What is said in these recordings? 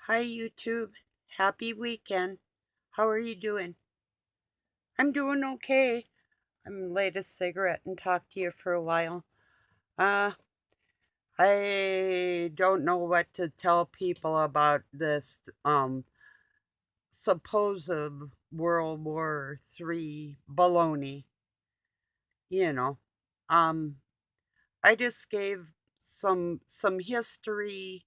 Hi, YouTube. Happy weekend. How are you doing? I'm doing okay. I'm gonna light a cigarette and talk to you for a while. Uh, I don't know what to tell people about this supposed World War III baloney. You know, um, I just gave some history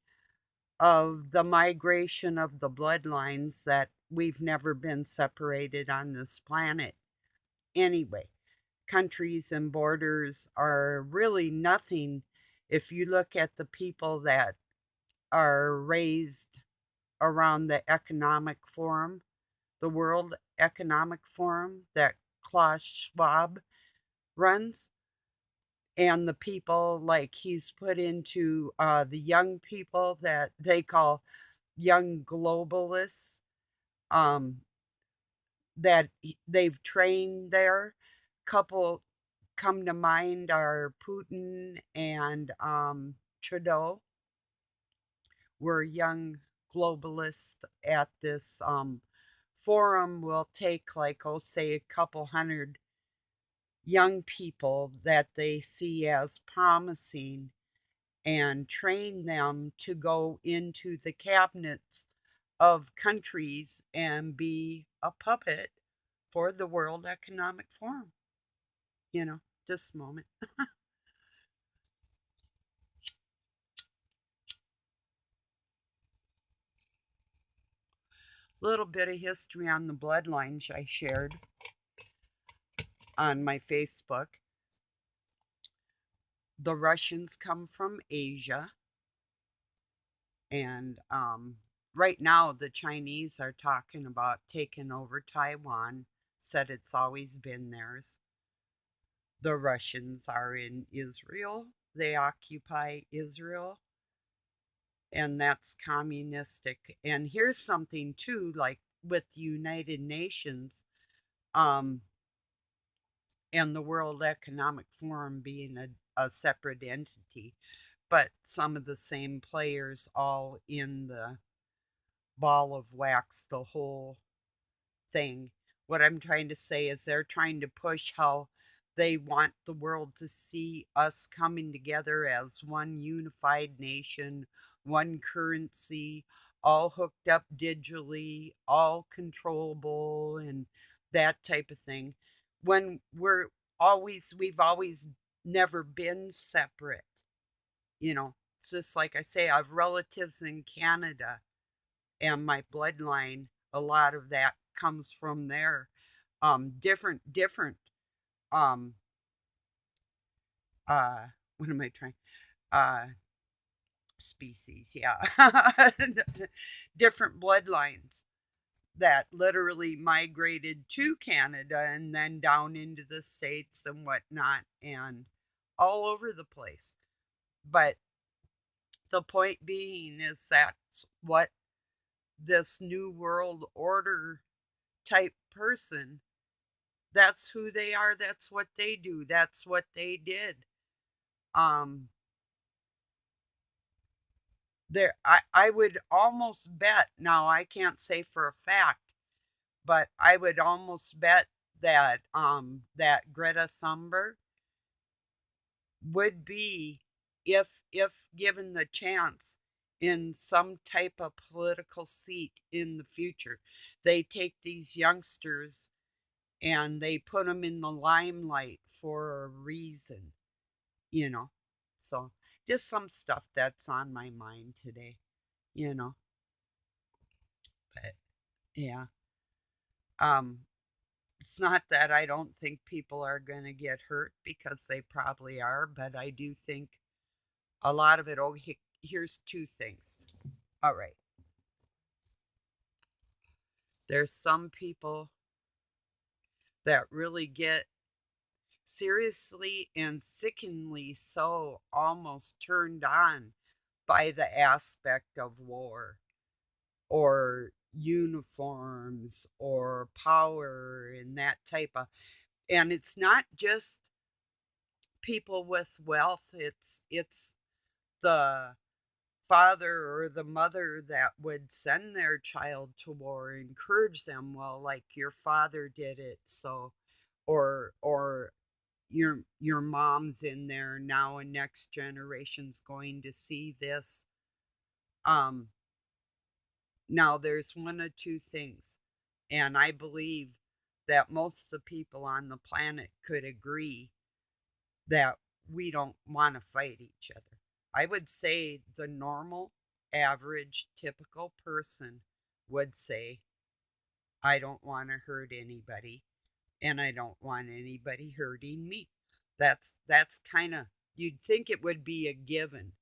of the migration of the bloodlines that we've never been separated on this planet. Anyway, countries and borders are really nothing if you look at the people that are raised around the Economic Forum, the World Economic Forum that Klaus Schwab runs, and the people like he's put into the young people that they call young globalists, um, that they've trained there. Couple come to mind are Putin and Trudeau, were young globalists at this forum. Will take, like, oh, say a couple hundred young people that they see as promising and train them to go into the cabinets of countries and be a puppet for the World Economic Forum. You know, just a moment. Little bit of history on the bloodlines I shared on my Facebook. The Russians come from Asia, and right now the Chinese are talking about taking over Taiwan, said it's always been theirs. The Russians are in Israel, they occupy Israel, and that's communistic. And here's something too, like with the United Nations, um, and the World Economic Forum being a separate entity, but some of the same players all in the ball of wax, the whole thing. What I'm trying to say is they're trying to push how they want the world to see us coming together as one unified nation, one currency, all hooked up digitally, all controllable, and that type of thing. When we've always never been separate. It's just like I say, I have relatives in Canada, and my bloodline, a lot of that comes from there. Different um uh what am I trying uh species, yeah. Different bloodlines that literally migrated to Canada and then down into the States and whatnot, and all over the place. But the point being is that's what this new world order type person, that's who they are, that's what they do, that's what they did. um I would almost bet, now I can't say for a fact, but I would almost bet that that Greta Thunberg would be, if given the chance, in some type of political seat in the future. They take these youngsters and they put them in the limelight for a reason, you know. So just some stuff that's on my mind today, you know. But yeah, um, it's not that I don't think people are going to get hurt, because they probably are, but I do think a lot of it. Oh, here's two things. All right, there's some people that really get seriously and sickeningly so almost turned on by the aspect of war or uniforms or power and that type of, and it's not just people with wealth, it's the father or the mother that would send their child to war encourage them, well, like your father did it, so or your mom's in there now, and next generation's going to see this. um Now there's one of two things, and I believe that most of the people on the planet could agree that we don't want to fight each other. I would say the normal, average, typical person would say, I don't want to hurt anybody, and I don't want anybody hurting me. That's kind of, you'd think it would be a given,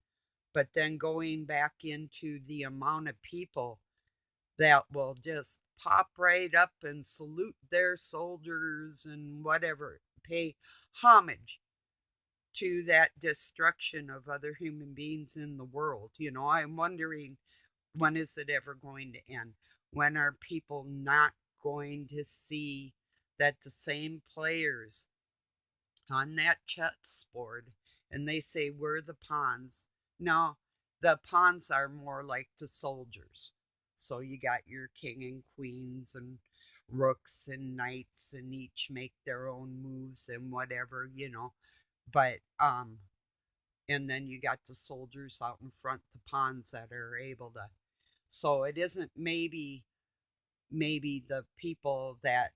but then going back into the amount of people that will just pop right up and salute their soldiers and whatever, pay homage to that destruction of other human beings in the world. I'm wondering, when is it ever going to end? When are people not going to see that the same players on that chessboard, and they say we're the pawns? No, the pawns are more like the soldiers. So you got your king and queens and rooks and knights, and each make their own moves and whatever. But and then you got the soldiers out in front, the pawns that are able to. So it isn't maybe the people that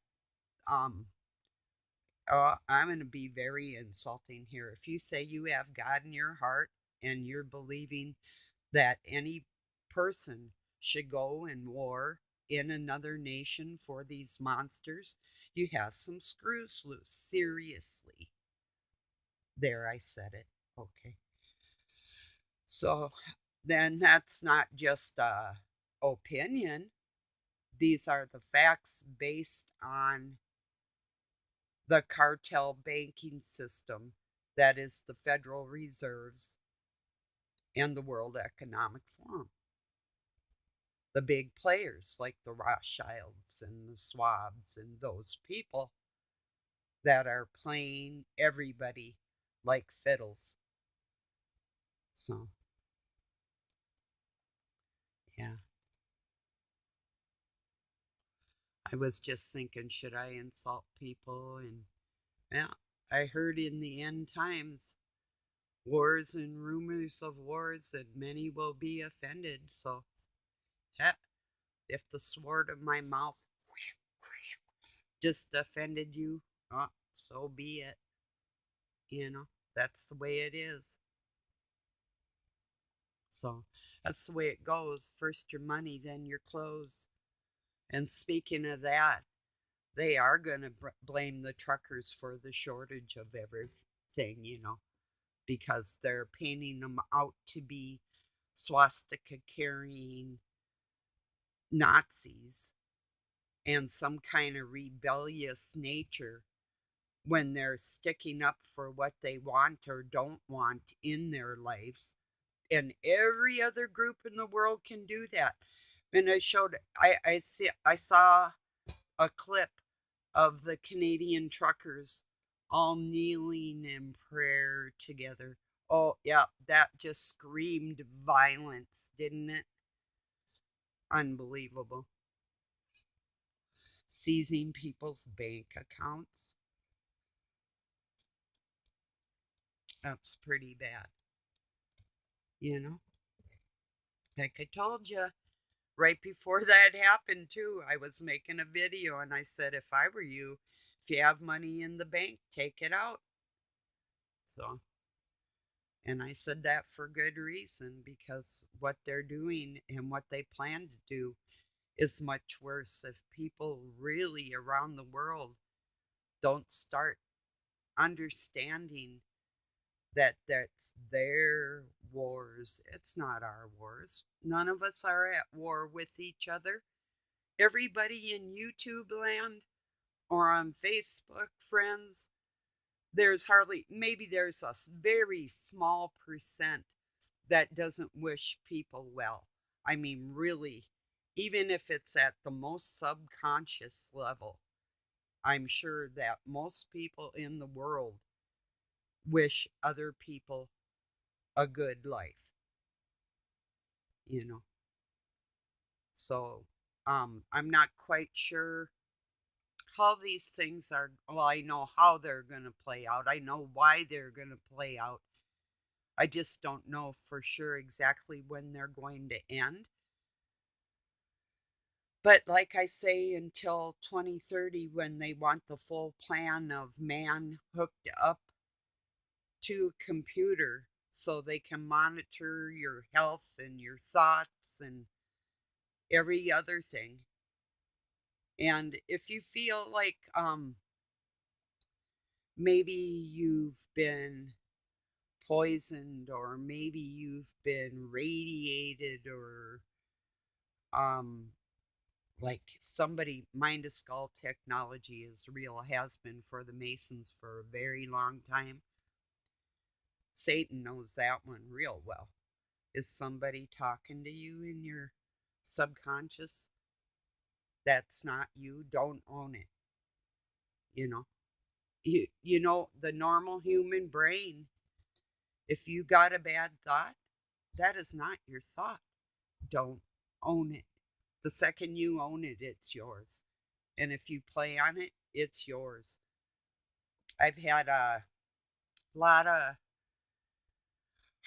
um I'm going to be very insulting here. If you say you have God in your heart and you're believing that any person should go and war in another nation for these monsters, you have some screws loose. Seriously. There, I said it. Okay. So then that's not just a opinion. These are the facts based on the cartel banking system that is the Federal Reserves and the World Economic Forum. The big players like the Rothschilds and the Schwabs and those people that are playing everybody like fiddles. So, yeah. I was just thinking, should I insult people? And yeah, I heard in the end times wars and rumors of wars, and many will be offended. So, yeah, if the sword of my mouth just offended you, so be it. That's the way it is. So that's the way it goes. First your money, then your clothes. And speaking of that, they are going to blame the truckers for the shortage of everything, because they're painting them out to be swastika carrying Nazis and some kind of rebellious nature when they're sticking up for what they want or don't want in their lives. And every other group in the world can do that. And I saw a clip of the Canadian truckers all kneeling in prayer together. Oh, yeah, that just screamed violence, didn't it? Unbelievable. Seizing people's bank accounts. That's pretty bad. You know? Like I told you, right before that happened, too, I was making a video and I said, if I were you, if you have money in the bank, take it out. So, and I said that for good reason, because what they're doing and what they plan to do is much worse. If people really around the world don't start understanding that that's their wars, it's not our wars. None of us are at war with each other. Everybody in YouTube land or on Facebook, friends, there's hardly, maybe there's a very small percent that doesn't wish people well. I mean, really, even if it's at the most subconscious level, I'm sure that most people in the world wish other people a good life. you know. So, I'm not quite sure how these things are. Well, I know how they're going to play out. I know why they're going to play out. I just don't know for sure exactly when they're going to end. But like I say, until 2030, when they want the full plan of man hooked up to a computer so they can monitor your health and your thoughts and every other thing. And if you feel like maybe you've been poisoned or maybe you've been radiated or um like somebody mind a skull technology is real, has been for the Masons for a very long time. Satan knows that one real well. Is somebody talking to you in your subconscious? That's not you. Don't own it. You know, you know, the normal human brain, if you got a bad thought, that is not your thought. Don't own it. The second you own it, it's yours. And if you play on it, it's yours. I've had a lot of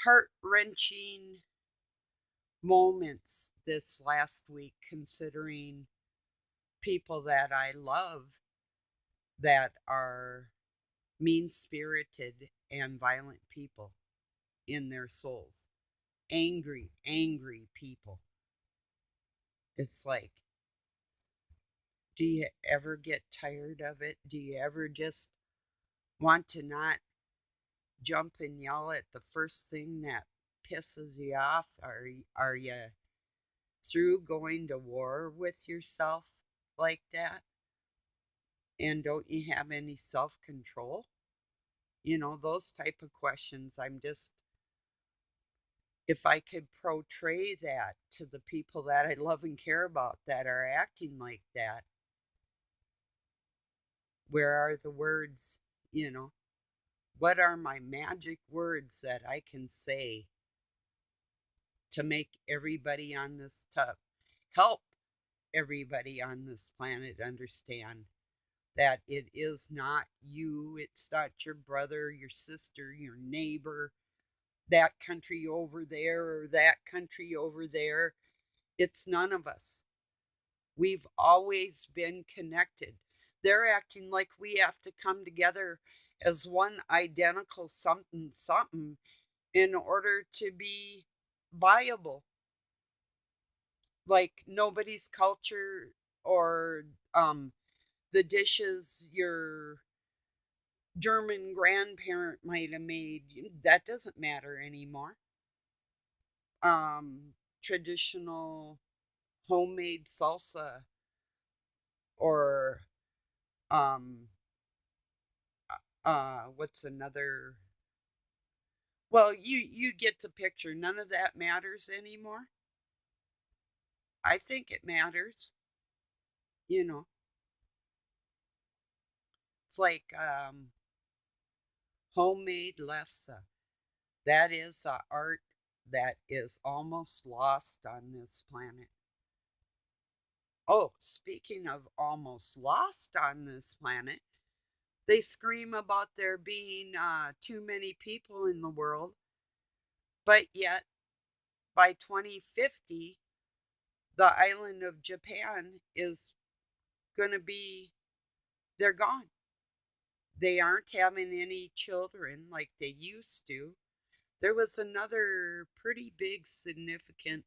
heart wrenching moments this last week, considering people that I love that are mean spirited and violent people in their souls. Angry, angry people. It's like, do you ever get tired of it? Do you ever just want to not jump and yell at the first thing that pisses you off? Are you through going to war with yourself like that? And don't you have any self-control? You know, those type of questions. I'm just, if I could portray that to the people that I love and care about that are acting like that, where are the words, you know? What are my magic words that I can say to make everybody on this help everybody on this planet understand that it is not you, it's not your brother, your sister, your neighbor, that country over there or that country over there. It's none of us. We've always been connected. They're acting like we have to come together as one identical something something in order to be viable. Like nobody's culture or the dishes your German grandparent might have made, that doesn't matter anymore. Traditional homemade salsa or um what's another, well, you get the picture. None of that matters anymore. I think it matters, you know. It's like homemade lefse. That is a art that is almost lost on this planet. Oh, speaking of almost lost on this planet, they scream about there being too many people in the world, but yet by 2050, the island of Japan is going to be, they're gone. They aren't having any children like they used to. There was another pretty big, significant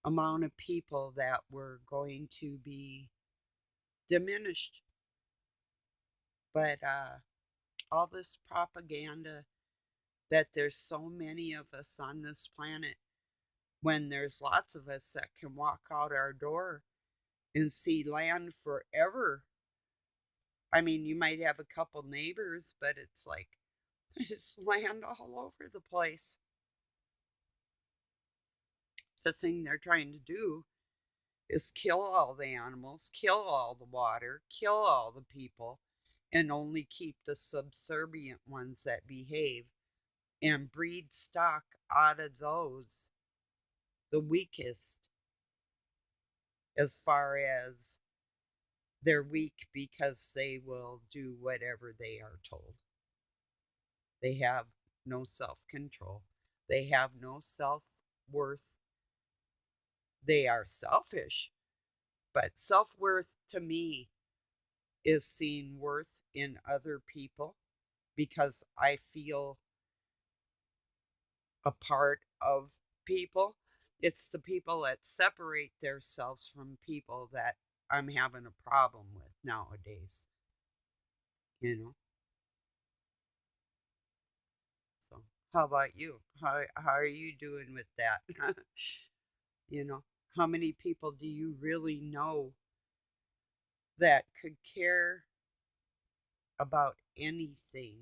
amount of people that were going to be diminished. But all this propaganda that there's so many of us on this planet when there's lots of us that can walk out our door and see land forever. I mean, you might have a couple neighbors, but it's like there's land all over the place. The thing they're trying to do is kill all the animals, kill all the water, kill all the people, and only keep the subservient ones that behave and breed stock out of those the weakest, as far as they're weak because they will do whatever they are told. They have no self control, they have no self worth. They are selfish, but self worth to me is seeing worth in other people because I feel a part of people. It's the people that separate themselves from people that I'm having a problem with nowadays, you know? So, how about you? How are you doing with that? you know, how many people do you really know that could care about anything,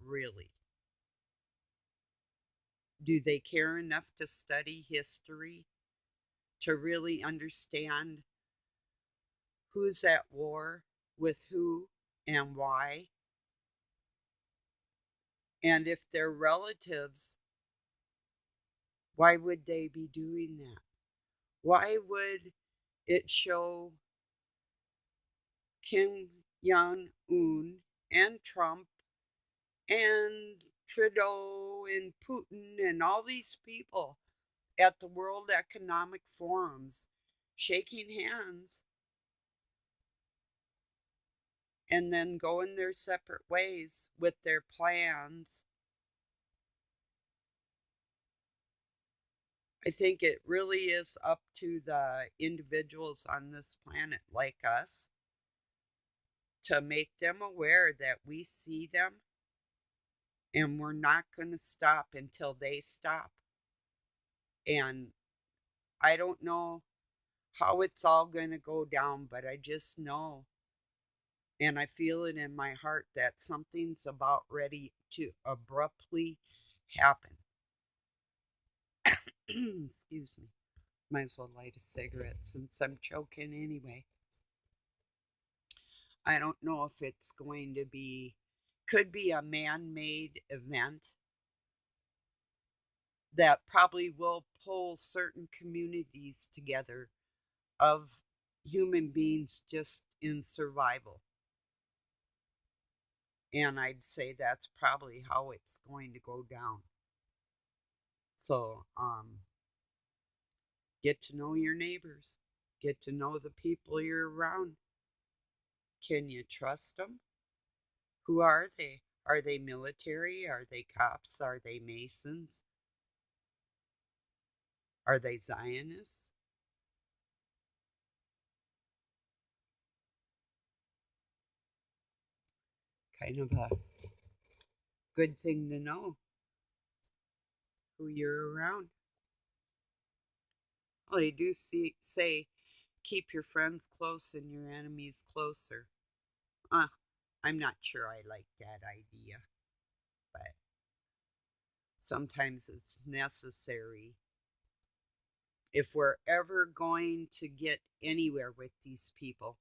really? Do they care enough to study history to really understand who's at war with who and why? And if they're relatives, why would they be doing that? Why would it show Kim Jong Un and Trump and Trudeau and Putin and all these people at the World Economic Forums shaking hands and then going their separate ways with their plans? I think it really is up to the individuals on this planet like us to make them aware that we see them and we're not going to stop until they stop. And I don't know how it's all going to go down, but I just know and I feel it in my heart that something's about ready to abruptly happen. Excuse me. Might as well light a cigarette since I'm choking anyway. I don't know if it's going to be, could be a man made event that probably will pull certain communities together of human beings just in survival. And I'd say that's probably how it's going to go down. So, get to know your neighbors, get to know the people you're around. Can you trust them? Who are they? Are they military? Are they cops? Are they Masons? Are they Zionists? Kind of a good thing to know who you're around. Well, they do say keep your friends close and your enemies closer. Uh, I'm not sure I like that idea, but sometimes it's necessary if we're ever going to get anywhere with these people.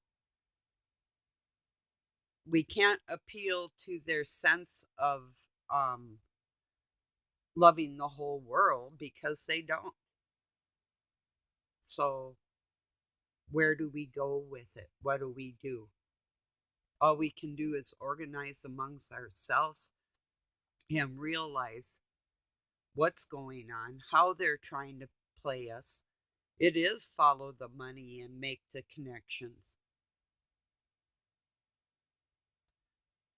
We can't appeal to their sense of um, loving the whole world because they don't. So, where do we go with it? What do we do? All we can do is organize amongst ourselves and realize what's going on, how they're trying to play us. It is follow the money and make the connections.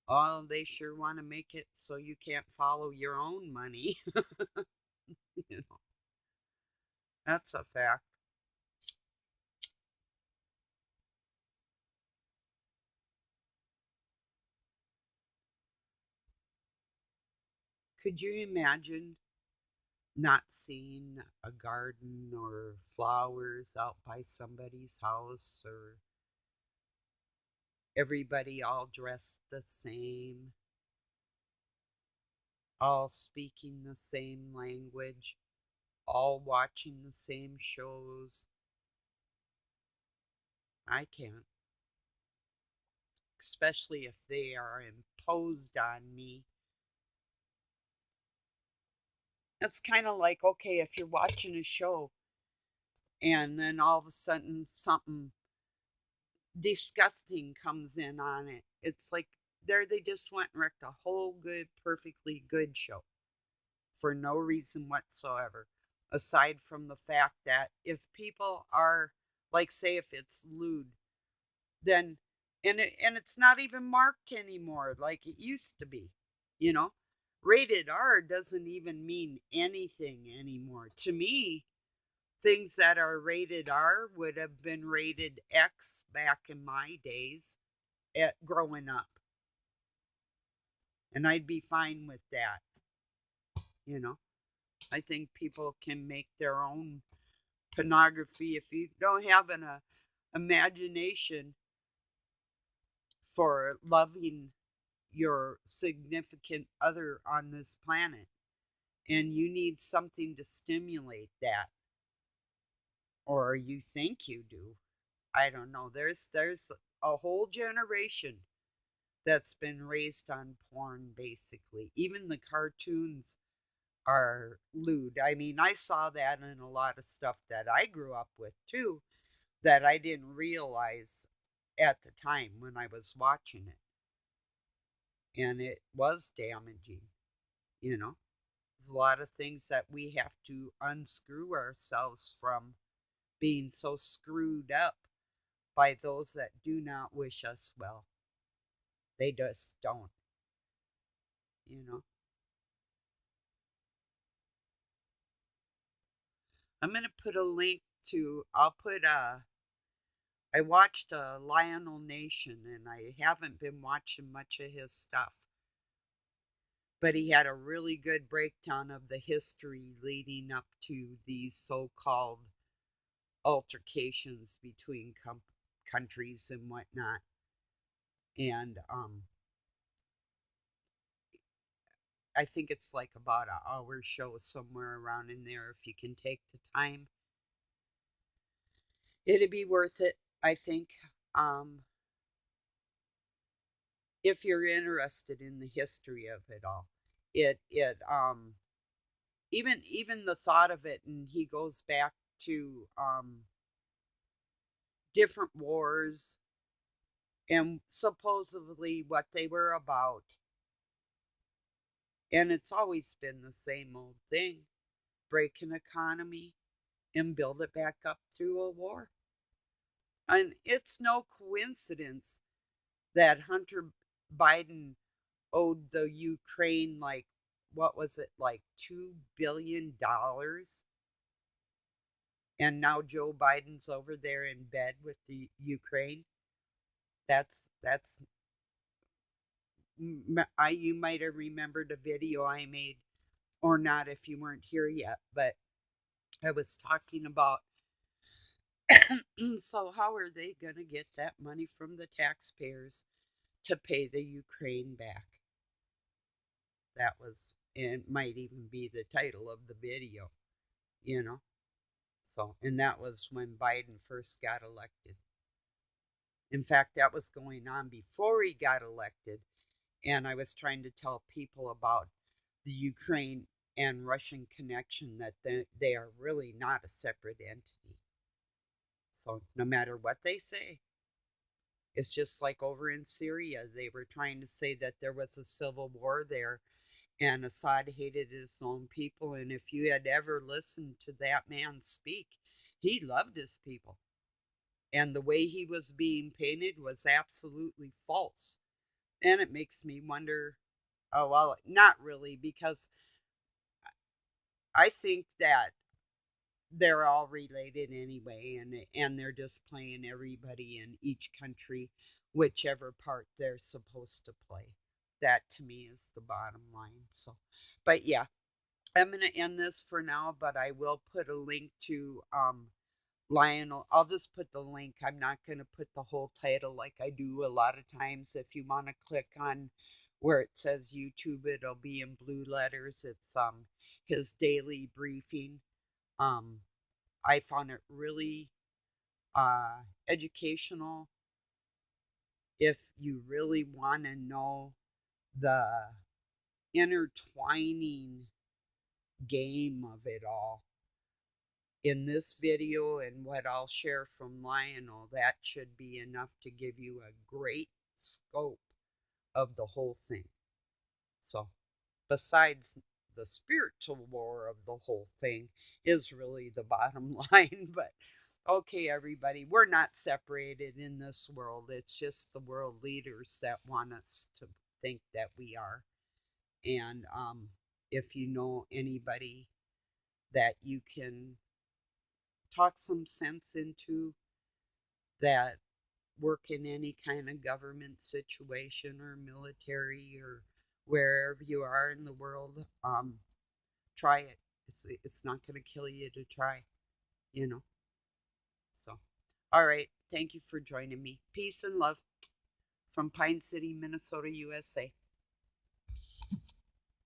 Oh, they sure want to make it so you can't follow your own money. you know, that's a fact. Could you imagine not seeing a garden or flowers out by somebody's house or everybody all dressed the same, all speaking the same language, all watching the same shows? I can't, especially if they are imposed on me. It's kind of like, okay, if you're watching a show and then all of a sudden something disgusting comes in on it. It's like there they just went and wrecked a whole good, perfectly good show for no reason whatsoever, aside from the fact that if people are, like, say, if it's lewd, then and it's not even marked anymore like it used to be, you know. Rated R doesn't even mean anything anymore. To me, things that are rated R would have been rated X back in my days at growing up, and I'd be fine with that, you know. I think people can make their own pornography if you don't have an imagination for loving your significant other on this planet, and you need something to stimulate that, or you think you do. I don't know. There's a whole generation that's been raised on porn, basically. Even the cartoons are lewd. I mean, I saw that in a lot of stuff that I grew up with too, that I didn't realize at the time when I was watching it. And it was damaging, you know? There's a lot of things that we have to unscrew ourselves from being so screwed up by those that do not wish us well. They just don't, you know? I'm going to put a link to, I watched Lionel Nation, and I haven't been watching much of his stuff, but he had a really good breakdown of the history leading up to these so-called altercations between countries and whatnot. And I think it's like about an hour show, somewhere around in there. If you can take the time, it'd be worth it, I think. Um, if you're interested in the history of it all, it even the thought of it, and he goes back to different wars and supposedly what they were about. And it's always been the same old thing: break an economy and build it back up through a war. And it's no coincidence that Hunter Biden owed the Ukraine, like, what was it, like $2 billion? And now Joe Biden's over there in bed with the Ukraine. That's you might have remembered a video I made, or not if you weren't here yet, but I was talking about so how are they going to get that money from the taxpayers to pay the Ukraine back? That was, and might even be the title of the video, you know? So, and that was when Biden first got elected. In fact, that was going on before he got elected. And I was trying to tell people about the Ukraine and Russian connection, that they are really not a separate entity. So, no matter what they say, it's just like over in Syria. They were trying to say that there was a civil war there and Assad hated his own people. And if you had ever listened to that man speak, he loved his people. And the way he was being painted was absolutely false. And it makes me wonder, oh, well, not really, because I think that they're all related anyway, and they're just playing everybody in each country, whichever part they're supposed to play. That to me is the bottom line. So, but yeah, I'm going to end this for now, but I will put a link to Lionel. I'll just put the link. I'm not going to put the whole title like I do a lot of times. If you want to click on where it says YouTube, it'll be in blue letters. It's his daily briefing. Um, I found it really educational if you really want to know the intertwining game of it all. in this video and what I'll share from Lionel, that should be enough to give you a great scope of the whole thing. So, besides the spiritual war of the whole thing is really the bottom line. But okay, everybody, we're not separated in this world. It's just the world leaders that want us to think that we are. And if you know anybody that you can talk some sense into that work in any kind of government situation or military or wherever you are in the world, try it. It's not going to kill you to try, you know. So, all right. Thank you for joining me. Peace and love from Pine City, Minnesota, USA.